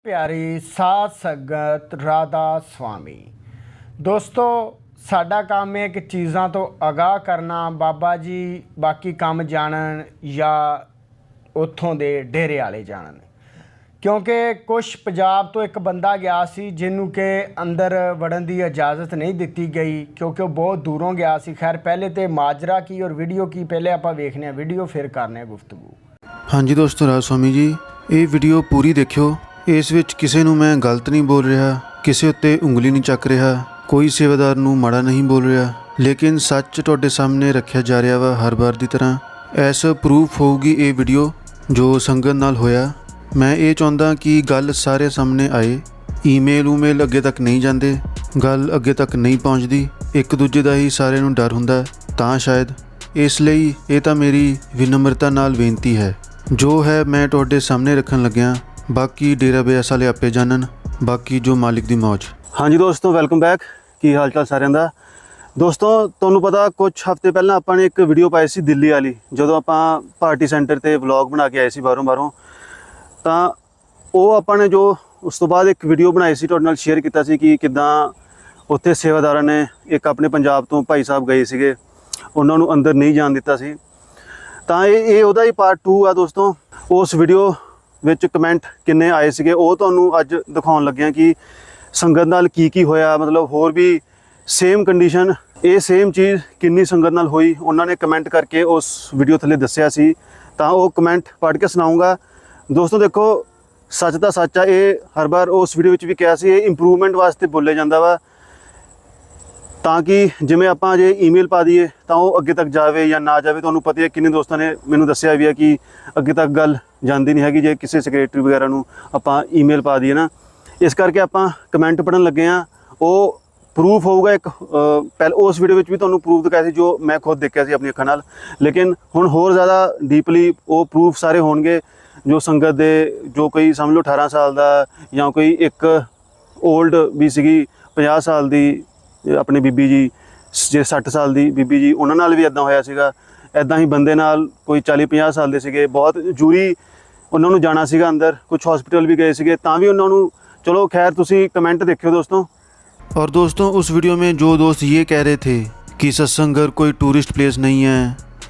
प्यारी साध संगत राधा स्वामी दोस्तों साडा काम है कि चीज़ों तो आगाह करना बाबा जी बाकी काम जानन या उत्थों दे डेरे वाले जानन क्योंकि कुछ पंजाब तो एक बंदा गया सी जिन्हों के अंदर वड़न की इजाज़त नहीं दी गई क्योंकि वो बहुत दूरों गया सी। खैर पहले तो माजरा की और वीडियो की पहले आप वेखने वीडियो फिर करने गुफ्तगू। हाँ जी दोस्तों राधा स्वामी जी ये वीडियो पूरी देखियो। इस विच किसी नूं मैं गलत नहीं बोल रहा, किसी उत्ते उंगली नहीं चक रहा, कोई सेवादार नूं माड़ा नहीं बोल रहा, लेकिन सच तुहाडे सामने रखा जा रहा वा हर बार की तरह। ऐसा प्रूफ होगी ये वीडियो जो संगत नाल होया। मैं ये चाहता कि गल सारे सामने आए। ईमेल अगे तक नहीं जाते, गल अगे तक नहीं पहुँचती, एक दूजे का ही सारे नूं डर हुंदा तां शायद। इसलिए ये तो मेरी विनम्रता नाल बेनती है जो है मैं तुहाडे सामने रखन लग्या। बाकी डेरा बेस वाले आपे जानन, बाकी जो मालिक दी मौज। हाँ जी दोस्तों वेलकम बैक। की हाल चाल सारिਆਂ ਦਾ। दोस्तों तुहानूं पता कुछ हफ्ते पहला ਆਪਾਂ ने एक वीडियो पाई सी दिल्ली वाली ਜਦੋਂ ਆਪਾਂ पार्टी सेंटर ਤੇ ਵਲੌਗ ਬਣਾ ਕੇ ਆਏ ਸੀ ਬਾਹਰੋਂ ਤਾਂ ਉਹ ਆਪਾਂ ਨੇ जो उस तो बाद एक वीडियो बनाई सी ਤੁਹਾਡੇ ਨਾਲ शेयर ਕੀਤਾ ਸੀ कि ਕਿਦਾਂ ਉੱਥੇ ਸੇਵਾਦਾਰਾਂ ਨੇ एक अपने पंजाब तो भाई साहब गए ਸੀਗੇ, ਉਹਨਾਂ ਨੂੰ अंदर नहीं जान दिता सी। ਤਾਂ ਇਹ ਉਹਦਾ ही पार्ट 2 आ दोस्तों। उस वीडियो ਵਿੱਚ कमेंट किन्ने आए ਸੀਗੇ ਉਹ ਤੁਹਾਨੂੰ ਅੱਜ ਦਿਖਾਉਣ ਲੱਗਿਆ ਕਿ ਸੰਗਤ ਨਾਲ ਕੀ ਹੋਇਆ। मतलब होर भी सेम कंडीशन ये सेम चीज़ किन्नी संगत नाल होई उन्होंने ने कमेंट करके उस वीडियो थले दस्सिया सी। तां वो कमेंट पढ़ के सुनाऊँगा। दोस्तों देखो सच तो सच आ, ये हर बार उस वीडियो भी कहा सी इंप्रूवमेंट वास्ते बोले जाता वा ताकि जिमें आप जे ईमेल पा दीए तो वो अगे तक जाए या ना जाए। तो पता है किन्ने दोस्तों ने मैनू दस्सिया भी है कि अगे तक गल जाती नहीं हैगी जे किसी सैकरेटरी वगैरह नू आपां ईमेल पा दीए ना। इस करके आपां कमेंट पढ़न लगे हाँ। वो प्रूफ होगा एक पहले उस वीडियो में भी तुहानूं प्रूफ दिखाया सी जो मैं खुद देखा सी अपनी अखां नाल, लेकिन हुण होर ज़्यादा डीपली वो प्रूफ सारे होणगे जो संगत दे जो कोई समझ लो 18 साल का या कोई एक ओल्ड भी सीगी 50 साल की अपने बीबी जी जे 60 साल की बीबी जी उन्हां नाल भी इदां होया सीगा। इदां ही बंदे नाल कोई 40-50 साल के सीगे, बहुत जरूरी उन्होंने जाना सीगा अंदर, कुछ हॉस्पिटल भी गए सीगे तां भी उन्होंने। चलो खैर तुसी कमेंट देखियो दोस्तों। और दोस्तों उस वीडियो में जो दोस्त ये कह रहे थे कि सत्संग घर कोई टूरिस्ट प्लेस नहीं है,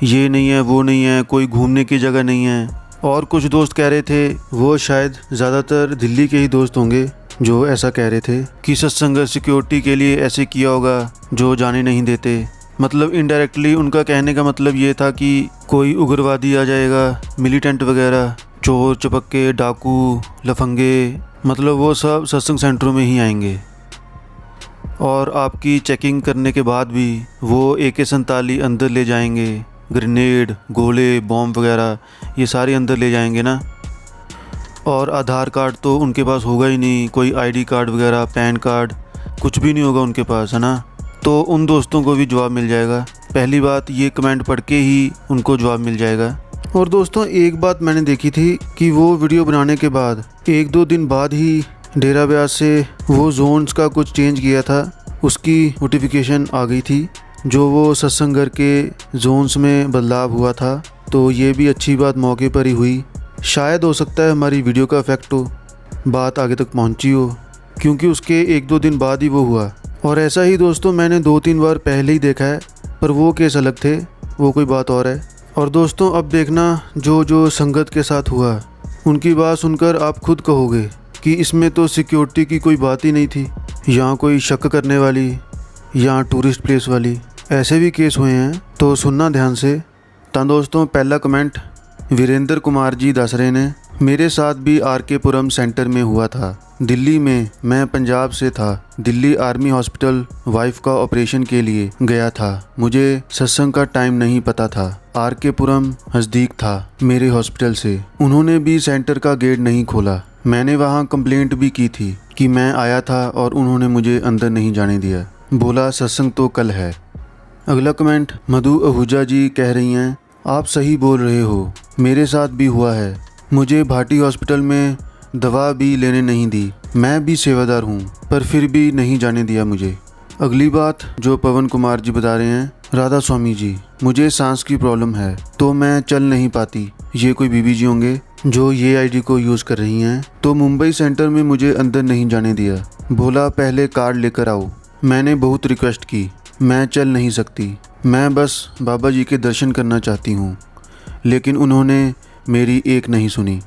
ये नहीं है, वो नहीं है, कोई घूमने की जगह नहीं है, और कुछ दोस्त कह रहे थे वो शायद ज़्यादातर दिल्ली के ही दोस्त होंगे जो ऐसा कह रहे थे कि सत्संग घर सिक्योरिटी के लिए ऐसे किया होगा जो जाने नहीं देते। मतलब इनडायरेक्टली उनका कहने का मतलब ये था कि कोई उग्रवादी आ जाएगा, मिलिटेंट वगैरह, चोर चपक्के, डाकू, लफंगे, मतलब वो सब सत्संग सेंटरों में ही आएंगे और आपकी चेकिंग करने के बाद भी वो AK-47 अंदर ले जाएंगे, ग्रेनेड, गोले, बॉम्ब वगैरह ये सारे अंदर ले जाएंगे ना। और आधार कार्ड तो उनके पास होगा ही नहीं, कोई ID कार्ड वगैरह, पैन कार्ड कुछ भी नहीं होगा उनके पास, है ना। तो उन दोस्तों को भी जवाब मिल जाएगा। पहली बात ये कमेंट पढ़ के ही उनको जवाब मिल जाएगा। और दोस्तों एक बात मैंने देखी थी कि वो वीडियो बनाने के बाद 1-2 दिन बाद ही डेरा ब्यास से वो जोन्स का कुछ चेंज किया था, उसकी नोटिफिकेशन आ गई थी जो वो सत्संग घर के जोन्स में बदलाव हुआ था। तो ये भी अच्छी बात मौके पर ही हुई। शायद हो सकता है हमारी वीडियो का इफेक्ट हो, बात आगे तक पहुंची हो, क्योंकि उसके 1-2 दिन बाद ही वो हुआ। और ऐसा ही दोस्तों मैंने 2-3 बार पहले ही देखा है, पर वो केस अलग थे, वो कोई बात और है। और दोस्तों अब देखना जो संगत के साथ हुआ उनकी बात सुनकर आप खुद कहोगे कि इसमें तो सिक्योरिटी की कोई बात ही नहीं थी, यहाँ कोई शक करने वाली, यहाँ टूरिस्ट प्लेस वाली, ऐसे भी केस हुए हैं। तो सुनना ध्यान से। तो दोस्तों पहला कमेंट वीरेंद्र कुमार जी दस रहे ने, मेरे साथ भी RK पुरम सेंटर में हुआ था दिल्ली में। मैं पंजाब से था, दिल्ली आर्मी हॉस्पिटल वाइफ का ऑपरेशन के लिए गया था। मुझे सत्संग का टाइम नहीं पता था। RK पुरम नज़दीक था मेरे हॉस्पिटल से। उन्होंने भी सेंटर का गेट नहीं खोला। मैंने वहाँ कंप्लेंट भी की थी कि मैं आया था और उन्होंने मुझे अंदर नहीं जाने दिया, बोला सत्संग तो कल है। अगला कमेंट मधु आहूजा जी कह रही हैं, आप सही बोल रहे हो, मेरे साथ भी हुआ है। मुझे भाटी हॉस्पिटल में दवा भी लेने नहीं दी। मैं भी सेवादार हूँ पर फिर भी नहीं जाने दिया मुझे। अगली बात जो पवन कुमार जी बता रहे हैं, राधा स्वामी जी मुझे सांस की प्रॉब्लम है तो मैं चल नहीं पाती। ये कोई बीबी जी होंगे। जो ये आईडी को यूज़ कर रही हैं, तो मुंबई सेंटर में मुझे अंदर नहीं जाने दिया। बोला पहले कार्ड लेकर आओ। मैंने बहुत रिक्वेस्ट की, मैं चल नहीं सकती, मैं बस बाबा जी के दर्शन करना चाहती हूँ। लेकिन उन्होंने मेरी एक नहीं सुनी।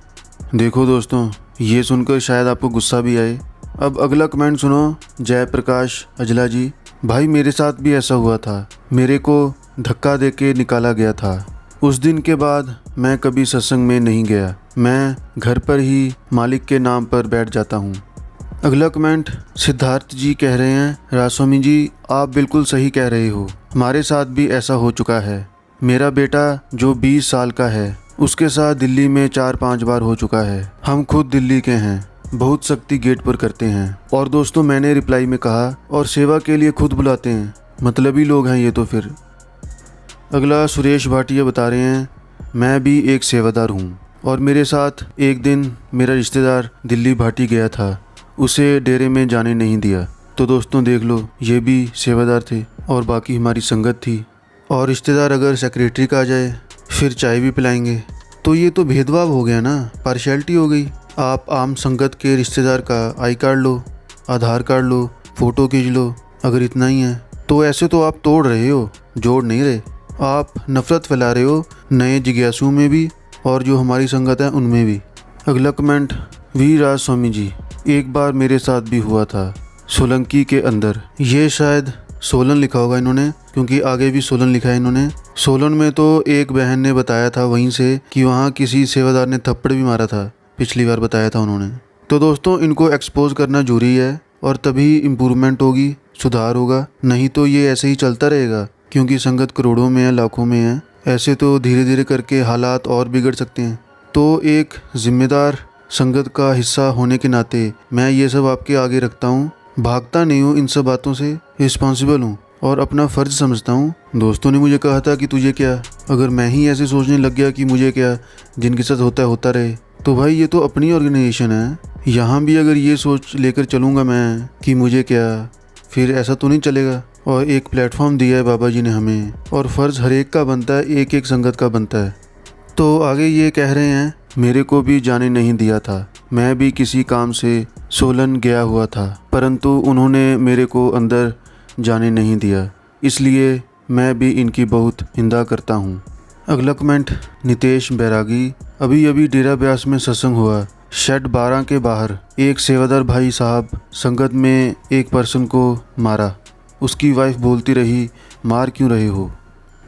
देखो दोस्तों, ये सुनकर शायद आपको गुस्सा भी आए। अब अगला कमेंट सुनो, जयप्रकाश अजला जी। भाई मेरे साथ भी ऐसा हुआ था, मेरे को धक्का देके निकाला गया था। उस दिन के बाद मैं कभी सत्संग में नहीं गया, मैं घर पर ही मालिक के नाम पर बैठ जाता हूँ। अगला कमेंट सिद्धार्थ जी कह रहे हैं, राजस्वामी जी आप बिल्कुल सही कह रहे हो, हमारे साथ भी ऐसा हो चुका है। मेरा बेटा जो 20 साल का है उसके साथ दिल्ली में 4-5 बार हो चुका है। हम खुद दिल्ली के हैं, बहुत सख्ती गेट पर करते हैं। और दोस्तों मैंने रिप्लाई में कहा, और सेवा के लिए खुद बुलाते हैं, मतलबी लोग हैं ये तो फिर। अगला सुरेश भाटिया बता रहे हैं, मैं भी एक सेवादार हूँ और मेरे साथ एक दिन मेरा रिश्तेदार दिल्ली भाटी गया था, उसे डेरे में जाने नहीं दिया। तो दोस्तों देख लो, ये भी सेवादार थे और बाकी हमारी संगत थी। और रिश्तेदार अगर सेक्रेटरी का आ जाए फिर चाय भी पिलाएंगे, तो ये तो भेदभाव हो गया ना, पार्शियलिटी हो गई। आप आम संगत के रिश्तेदार का I card low, Aadhaar card low, photo खींच लो, अगर इतना ही है तो ऐसे तो आप तोड़ रहे हो, जोड़ नहीं रहे। आप नफ़रत फैला रहे हो नए जिज्ञासु में भी और जो हमारी संगत है उनमें भी। अगला कमेंट वी राज स्वामी जी, एक बार मेरे साथ भी हुआ था सोलंकी के अंदर। ये शायद सोलन लिखा होगा इन्होंने, क्योंकि आगे भी सोलन लिखा है इन्होंने। सोलन में तो एक बहन ने बताया था वहीं से कि वहाँ किसी सेवादार ने थप्पड़ भी मारा था, पिछली बार बताया था उन्होंने। तो दोस्तों इनको एक्सपोज करना जरूरी है और तभी इम्प्रूवमेंट होगी, सुधार होगा, नहीं तो ये ऐसे ही चलता रहेगा। क्योंकि संगत करोड़ों में है, लाखों में है, ऐसे तो धीरे धीरे करके हालात और बिगड़ सकते हैं। तो एक जिम्मेदार संगत का हिस्सा होने के नाते मैं ये सब आपके आगे रखता हूँ। भागता नहीं हूँ इन सब बातों से, रिस्पॉन्सिबल हूँ और अपना फ़र्ज समझता हूँ। दोस्तों ने मुझे कहा था कि तुझे क्या, अगर मैं ही ऐसे सोचने लग गया कि मुझे क्या, जिनके साथ होता है होता रहे, तो भाई ये तो अपनी ऑर्गेनाइजेशन है। यहाँ भी अगर ये सोच लेकर चलूँगा मैं कि मुझे क्या, फिर ऐसा तो नहीं चलेगा। और एक प्लेटफॉर्म दिया है बाबा जी ने हमें और फ़र्ज़ हर एक का बनता है, एक एक संगत का बनता है। तो आगे ये कह रहे हैं, मेरे को भी जाने नहीं दिया था, मैं भी किसी काम से सोलन गया हुआ था, परंतु उन्होंने मेरे को अंदर जाने नहीं दिया, इसलिए मैं भी इनकी बहुत निंदा करता हूँ। अगला कमेंट नितेश बैरागी, अभी अभी डेरा ब्यास में सत्संग हुआ, शेड 12 के बाहर एक सेवादार भाई साहब संगत में एक पर्सन को मारा। उसकी वाइफ बोलती रही, मार क्यों रहे हो,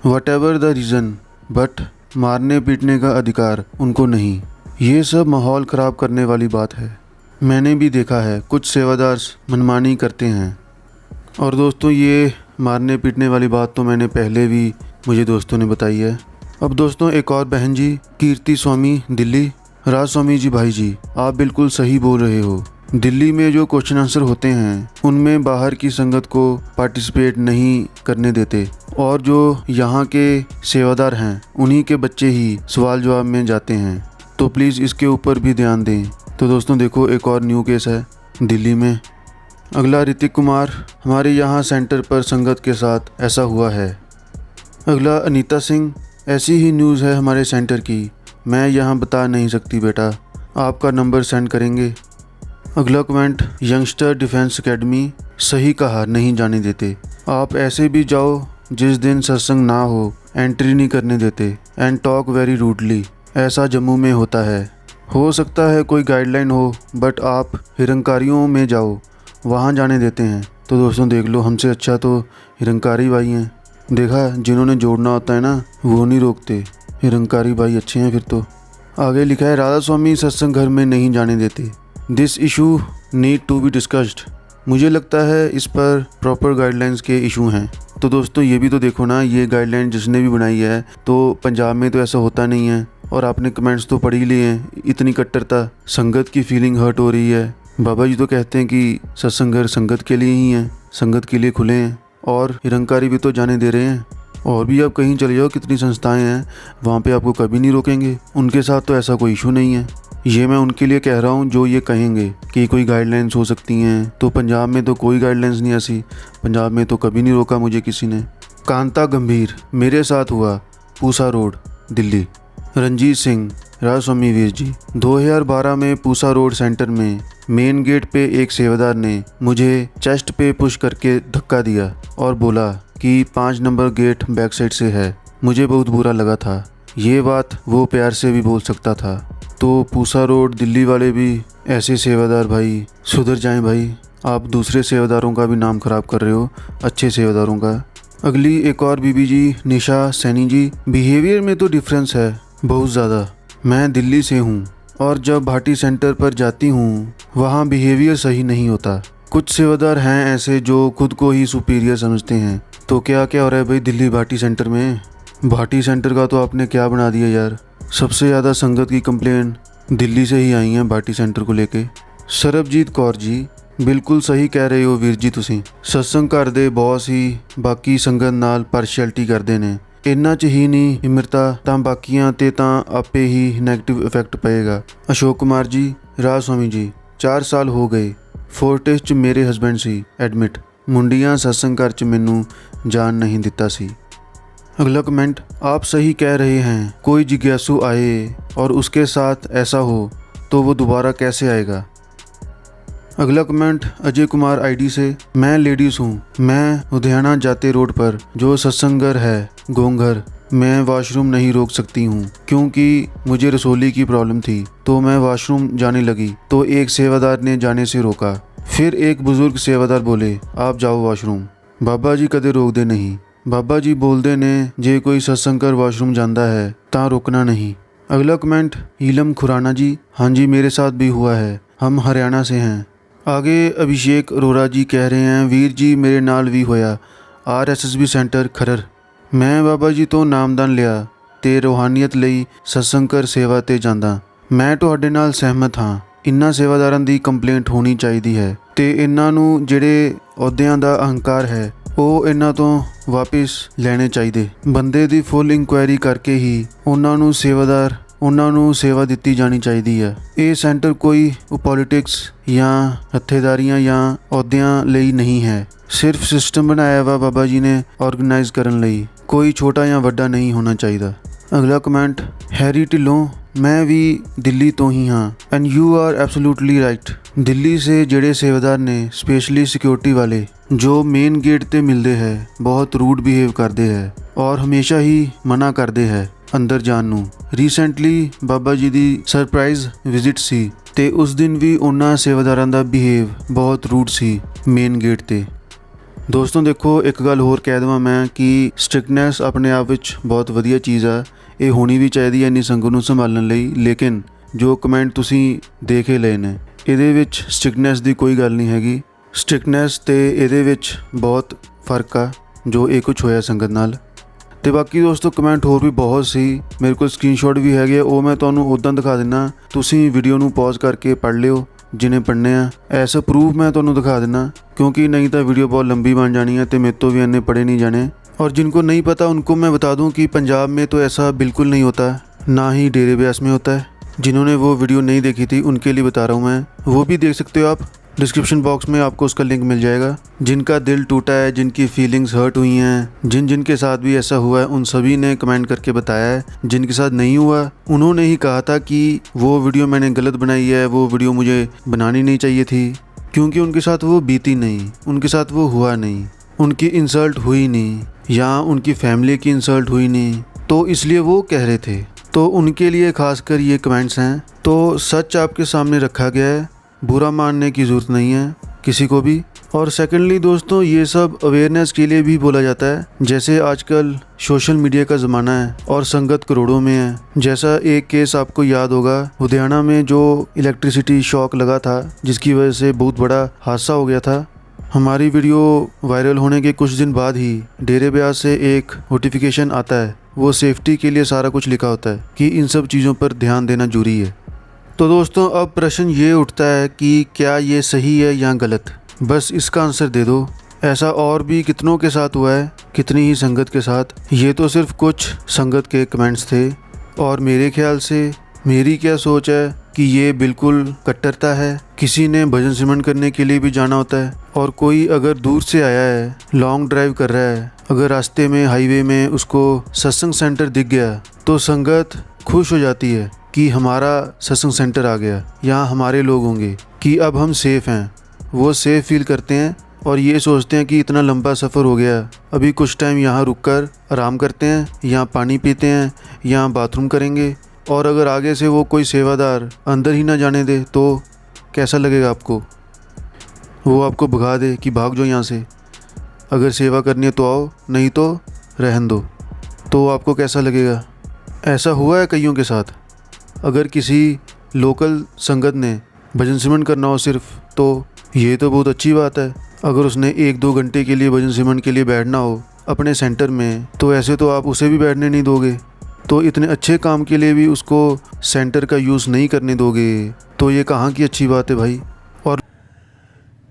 what ever the reason, but मारने पीटने का अधिकार उनको नहीं। ये सब माहौल ख़राब करने वाली बात है। मैंने भी देखा है कुछ सेवादार मनमानी करते हैं। और दोस्तों ये मारने पीटने वाली बात तो मैंने पहले भी मुझे दोस्तों ने बताई है। अब दोस्तों एक और बहन जी, कीर्ति स्वामी दिल्ली, राज स्वामी जी भाई जी आप बिल्कुल सही बोल रहे हो। दिल्ली में जो क्वेश्चन आंसर होते हैं उनमें बाहर की संगत को पार्टिसिपेट नहीं करने देते और जो यहाँ के सेवादार हैं उन्हीं के बच्चे ही सवाल जवाब में जाते हैं। तो प्लीज़ इसके ऊपर भी ध्यान दें। तो दोस्तों देखो एक और न्यू केस है दिल्ली में। अगला ऋतिक कुमार, हमारे यहाँ सेंटर पर संगत के साथ ऐसा हुआ है। अगला अनीता सिंह, ऐसी ही न्यूज़ है हमारे सेंटर की, मैं यहाँ बता नहीं सकती बेटा, आपका नंबर सेंड करेंगे। अगला कमेंट यंगस्टर डिफेंस एकेडमी, सही कहा नहीं जाने देते, आप ऐसे भी जाओ जिस दिन सत्संग ना हो एंट्री नहीं करने देते एंड टॉक वेरी रूडली, ऐसा जम्मू में होता है। हो सकता है कोई गाइडलाइन हो बट आप हिरंकारियों में जाओ, वहाँ जाने देते हैं। तो दोस्तों देख लो, हमसे अच्छा तो हिरंकारी भाई हैं। देखा, जिन्होंने जोड़ना होता है ना वो नहीं रोकते, हिरंकारी भाई अच्छे हैं फिर तो। आगे लिखा है राधा स्वामी सत्संग घर में नहीं जाने देते, this issue need to be discussed. मुझे लगता है इस पर प्रॉपर गाइडलाइंस के इशू हैं। तो दोस्तों ये भी तो देखो ना, ये गाइडलाइन जिसने भी बनाई है तो पंजाब में तो ऐसा होता नहीं है। और आपने कमेंट्स तो पढ़ ही लिए हैं, इतनी कट्टरता, संगत की फीलिंग हर्ट हो रही है। बाबा जी तो कहते हैं कि सत्संग घर संगत के लिए ही हैं, संगत के लिए खुले हैं और निरंकारी भी तो जाने दे रहे हैं। और भी आप कहीं चले जाओ, कितनी संस्थाएं हैं वहाँ पे आपको कभी नहीं रोकेंगे, उनके साथ तो ऐसा कोई इशू नहीं है। ये मैं उनके लिए कह रहा हूँ जो ये कहेंगे कि कोई गाइडलाइंस हो सकती हैं, तो पंजाब में तो कोई गाइडलाइंस नहीं ऐसी, पंजाब में तो कभी नहीं रोका मुझे किसी ने। कांता गंभीर, मेरे साथ हुआ, पूसा रोड दिल्ली। रंजीत सिंह, राधा स्वामी वीर जी। 2012 में पूसा रोड सेंटर में मेन गेट पे एक सेवादार ने मुझे चेस्ट पे पुश करके धक्का दिया और बोला कि 5 नंबर गेट बैक साइड से है। मुझे बहुत बुरा लगा था। ये बात वो प्यार से भी बोल सकता था। तो पूसा रोड दिल्ली वाले भी ऐसे सेवादार भाई सुधर जाएं भाई। आप दूसरे सेवादारों का भी नाम ख़राब कर रहे हो, अच्छे सेवादारों का। अगली एक और बीबी जी निशा सैनी जी। बिहेवियर में तो डिफरेंस है बहुत ज़्यादा। मैं दिल्ली से हूँ और जब भाटी सेंटर पर जाती हूँ वहाँ बिहेवियर सही नहीं होता। कुछ सेवादार हैं ऐसे जो खुद को ही सुपीरियर समझते हैं। तो क्या क्या हो रहा है भाई दिल्ली भाटी सेंटर में? भाटी सेंटर का तो आपने क्या बना दिया यार। सबसे ज़्यादा संगत की कंप्लेन दिल्ली से ही आई हैं भाटी सेंटर को लेके। सरबजीत कौर जी बिल्कुल सही कह रहे हो वीर जी ਤੁਸੀਂ। सत्संग घर दे बॉस ही बाकी संगत नाल पार्शियलिटी करते ने। इन्ना च ही नहीं इमरता ਤਾਂ ਬਾਕੀਆਂ ਤੇ ਤਾਂ आपे ही नेगेटिव इफेक्ट पएगा। अशोक कुमार जी राधा स्वामी जी 4 साल हो गए फोर्टिस च मेरे हस्बैंड सी एडमिट। मुंडियां सत्संग घर च मैनू जान नहीं दिता सी। अगला कमेंट, आप सही कह रहे हैं। कोई जिज्ञासु आए और उसके साथ ऐसा हो तो वो दोबारा कैसे आएगा। अगला कमेंट अजय कुमार आईडी से। मैं लेडीज़ हूँ। मैं लुधियाना जाते रोड पर जो सत्संग घर है गोंघर, मैं वाशरूम नहीं रोक सकती हूँ क्योंकि मुझे रसोली की प्रॉब्लम थी। तो मैं वाशरूम जाने लगी तो एक सेवादार ने जाने से रोका। फिर एक बुजुर्ग सेवादार बोले आप जाओ वाशरूम। बाबा जी कदे रोकदे नहीं। बाबा जी बोलते ने जे कोई सत्संग कर वाशरूम जाता है ता रोकना नहीं। अगला कमेंट हीलम खुराना जी। हाँ जी मेरे साथ भी हुआ है। हम हरियाणा से हैं। आगे अभिषेक अरोरा जी कह रहे हैं वीर जी मेरे नाल भी होया RSSB सेंटर खरर। मैं बाबा जी तो नामदान लिया ते रूहानीयत ਲਈ सत्संग कर सेवा ते ਜਾਂਦਾ। मैं ਤੁਹਾਡੇ ਨਾਲ ਸਹਿਮਤ ਹਾਂ। ਇਨ੍ਹਾਂ ਸੇਵਾਦਾਰਾਂ ਦੀ ਕੰਪਲੇਂਟ ਹੋਣੀ ਚਾਹੀਦੀ ਹੈ ਤੇ ਇਹਨਾਂ ਨੂੰ ਜਿਹੜੇ ਅਹੁਦਿਆਂ ਦਾ ਅਹੰਕਾਰ ਹੈ ਉਹ ਇਹਨਾਂ ਤੋਂ ਵਾਪਸ ਲੈਣੇ ਚਾਹੀਦੇ। ਬੰਦੇ ਦੀ ਫੁੱਲ ਇਨਕੁਆਇਰੀ ਕਰਕੇ ਹੀ ਉਹਨਾਂ ਨੂੰ ਸੇਵਾ ਦਿੱਤੀ ਜਾਣੀ ਚਾਹੀਦੀ ਹੈ। ਇਹ ਸੈਂਟਰ ਕੋਈ ਪੋਲਿਟਿਕਸ ਜਾਂ ਹੱਥੇਦਾਰੀਆਂ ਜਾਂ ਅਹੁਦਿਆਂ ਲਈ ਨਹੀਂ ਹੈ। ਸਿਰਫ ਸਿਸਟਮ ਬਣਾਇਆ ਵਾ ਬਾਬਾ ਜੀ ਨੇ ਆਰਗੇਨਾਈਜ਼ ਕਰਨ ਲਈ। ਕੋਈ ਛੋਟਾ ਜਾਂ ਵੱਡਾ ਨਹੀਂ ਹੋਣਾ ਚਾਹੀਦਾ। ਅਗਲਾ ਕਮੈਂਟ ਹੈਰੀ ਢਿੱਲੋਂ। मैं भी दिल्ली तो ही हाँ and you are absolutely right. Delhi से जड़े सेवादार ने स्पेशली सिक्योरिटी वाले जो मेन गेट ते मिलते हैं बहुत रूड बिहेव करते हैं और हमेशा ही मना करते हैं अंदर जान नू। रीसेंटली बाबा जी दी सरप्राइज विजिट सी ते उस दिन भी उन्हां सेवादारां दा बिहेव बहुत रूड सी मेन गेट ते। दोस्तों देखो एक गल होर कह देवां मैं कि स्ट्रिक्टनेस अपने आप विच बहुत वधिया चीज़ आ। ਇਹ ਹੋਣੀ ਵੀ ਚਾਹੀਦੀ ਹੈ ਇੰਨੀ ਸੰਗਤ ਨੂੰ ਸੰਭਾਲਣ ਲਈ। ਲੇਕਿਨ ਜੋ ਕਮੈਂਟ ਤੁਸੀਂ ਦੇਖੇ ਲਏ ਨੇ ਇਹਦੇ ਵਿੱਚ ਸਟ੍ਰਿਕਟਨੈਸ ਦੀ ਕੋਈ ਗੱਲ ਨਹੀਂ ਹੈਗੀ। ਸਟ੍ਰਿਕਟਨੈਸ ਤੇ ਇਹਦੇ ਵਿੱਚ ਬਹੁਤ ਫਰਕ ਆ ਜੋ ਇਹ ਕੁਝ ਹੋਇਆ ਸੰਗਤ ਨਾਲ। ਤੇ ਬਾਕੀ ਦੋਸਤੋ ਕਮੈਂਟ ਹੋਰ ਵੀ ਬਹੁਤ ਸੀ ਮੇਰੇ ਕੋਲ ਸਕਰੀਨਸ਼ਾਟ ਵੀ ਹੈਗੇ ਉਹ ਮੈਂ ਤੁਹਾਨੂੰ ਉੱਦਾਂ ਦਿਖਾ ਦਿੰਦਾ। ਤੁਸੀਂ ਵੀਡੀਓ ਨੂੰ ਪੌਜ਼ ਕਰਕੇ ਪੜ੍ਹ ਲਿਓ जिन्हें पढ़ने ऐसा प्रूफ मैं ਤੁਹਾਨੂੰ दिखा देना क्योंकि नहीं तो वीडियो बहुत लंबी बन जानी है तो मेरे तो भी इन्ने पढ़े नहीं जाने। और जिनको नहीं पता उनको मैं बता दूं कि पंजाब में तो ऐसा बिल्कुल नहीं होता, ना ही डेरे ब्यास में होता है। जिन्होंने वो वीडियो नहीं देखी थी उनके लिए बता रहा हूँ मैं, वो भी देख सकते हो आप। डिस्क्रिप्शन बॉक्स में आपको उसका लिंक मिल जाएगा। जिनका दिल टूटा है, जिनकी फीलिंग्स हर्ट हुई हैं, जिनके साथ भी ऐसा हुआ है उन सभी ने कमेंट करके बताया है। जिनके साथ नहीं हुआ उन्होंने ही कहा था कि वो वीडियो मैंने गलत बनाई है, वो वीडियो मुझे बनानी नहीं चाहिए थी क्योंकि उनके साथ वो बीती नहीं, उनके साथ वो हुआ नहीं, उनकी इंसल्ट हुई नहीं या उनकी फैमिली की इंसल्ट हुई नहीं, तो इसलिए वो कह रहे थे। तो उनके लिए खासकर ये कमेंट्स हैं। तो सच आपके सामने रखा गया है, बुरा मानने की ज़रूरत नहीं है किसी को भी। और सेकेंडली दोस्तों ये सब अवेयरनेस के लिए भी बोला जाता है। जैसे आजकल सोशल मीडिया का ज़माना है और संगत करोड़ों में है। जैसा एक केस आपको याद होगा लुधियाना में जो इलेक्ट्रिसिटी शॉक लगा था जिसकी वजह से बहुत बड़ा हादसा हो गया था। हमारी वीडियो वायरल होने के कुछ दिन बाद ही डेरे ब्यास से एक नोटिफिकेशन आता है, वो सेफ्टी के लिए सारा कुछ लिखा होता है कि इन सब चीज़ों पर ध्यान देना जरूरी है। तो दोस्तों अब प्रश्न ये उठता है कि क्या ये सही है या गलत, बस इसका आंसर दे दो। ऐसा और भी कितनों के साथ हुआ है, कितनी ही संगत के साथ। ये तो सिर्फ कुछ संगत के कमेंट्स थे और मेरे ख्याल से मेरी क्या सोच है कि ये बिल्कुल कट्टरता है। किसी ने भजन सिमरन करने के लिए भी जाना होता है और कोई अगर दूर से आया है, लॉन्ग ड्राइव कर रहा है, अगर रास्ते में हाईवे में उसको सत्संग सेंटर दिख गया तो संगत खुश हो जाती है कि हमारा सत्संग सेंटर आ गया, यहाँ हमारे लोग होंगे, कि अब हम सेफ़ हैं। वो सेफ़ फील करते हैं और ये सोचते हैं कि इतना लंबा सफ़र हो गया, अभी कुछ टाइम यहाँ रुककर आराम करते हैं, यहाँ पानी पीते हैं, यहाँ बाथरूम करेंगे। और अगर आगे से वो कोई सेवादार अंदर ही ना जाने दे तो कैसा लगेगा आपको? वो आपको भगा दे कि भाग जाओ यहाँ से, अगर सेवा करनी है तो आओ, नहीं तो रहन दो, तो आपको कैसा लगेगा? ऐसा हुआ है कईयों के साथ। अगर किसी लोकल संगत ने भजन सिमरन करना हो सिर्फ, तो ये तो बहुत अच्छी बात है। अगर उसने 1-2 घंटे के लिए भजन सिमरन के लिए बैठना हो अपने सेंटर में, तो ऐसे तो आप उसे भी बैठने नहीं दोगे। तो इतने अच्छे काम के लिए भी उसको सेंटर का यूज़ नहीं करने दोगे, तो ये कहाँ की अच्छी बात है भाई। और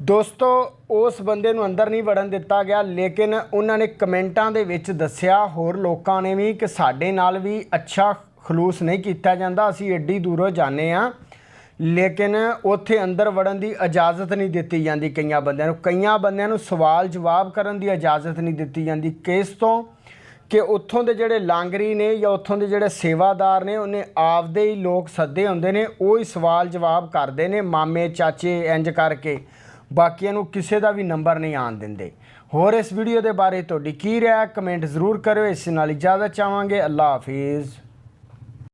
ਦੋਸਤੋ ਉਸ ਬੰਦੇ ਨੂੰ ਅੰਦਰ ਨਹੀਂ ਵੜਨ ਦਿੱਤਾ ਗਿਆ, ਲੇਕਿਨ ਉਹਨਾਂ ਨੇ ਕਮੈਂਟਾਂ ਦੇ ਵਿੱਚ ਦੱਸਿਆ ਹੋਰ ਲੋਕਾਂ ਨੇ ਵੀ ਕਿ ਸਾਡੇ ਨਾਲ ਵੀ ਅੱਛਾ ਖਲੂਸ ਨਹੀਂ ਕੀਤਾ ਜਾਂਦਾ, ਅਸੀਂ ਐਡੀ ਦੂਰੋਂ ਜਾਂਦੇ ਹਾਂ ਲੇਕਿਨ ਉੱਥੇ ਅੰਦਰ ਵੜਨ ਦੀ ਇਜਾਜ਼ਤ ਨਹੀਂ ਦਿੱਤੀ ਜਾਂਦੀ। ਕਈਆਂ ਬੰਦਿਆਂ ਨੂੰ ਸਵਾਲ ਜਵਾਬ ਕਰਨ ਦੀ ਇਜਾਜ਼ਤ ਨਹੀਂ ਦਿੱਤੀ ਜਾਂਦੀ। ਕਿਸ ਤੋਂ? ਕਿ ਉੱਥੋਂ ਦੇ ਜਿਹੜੇ ਲਾਂਗਰੀ ਨੇ ਜਾਂ ਉੱਥੋਂ ਦੇ ਜਿਹੜੇ ਸੇਵਾਦਾਰ ਨੇ, ਉਹਨੇ ਆਪਦੇ ਹੀ ਲੋਕ ਸੱਦੇ ਹੁੰਦੇ ਨੇ, ਉਹ ਹੀ ਸਵਾਲ ਜਵਾਬ ਕਰਦੇ ਨੇ, ਮਾਮੇ ਚਾਚੇ ਇੰਜ ਕਰਕੇ, ਬਾਕੀਆਂ ਨੂੰ ਕਿਸੇ ਦਾ ਵੀ ਨੰਬਰ ਨਹੀਂ ਆਉਣ ਦਿੰਦੇ। ਹੋਰ ਇਸ ਵੀਡੀਓ ਦੇ ਬਾਰੇ ਤੁਹਾਡੀ ਕੀ ਰਾਏ ਕਮੈਂਟ ਜ਼ਰੂਰ ਕਰਿਓ। ਇਸ ਨਾਲ ਇਜਾਜ਼ਤ ਚਾਹਾਂਗੇ। ਅੱਲਾ ਹਾਫਿਜ਼।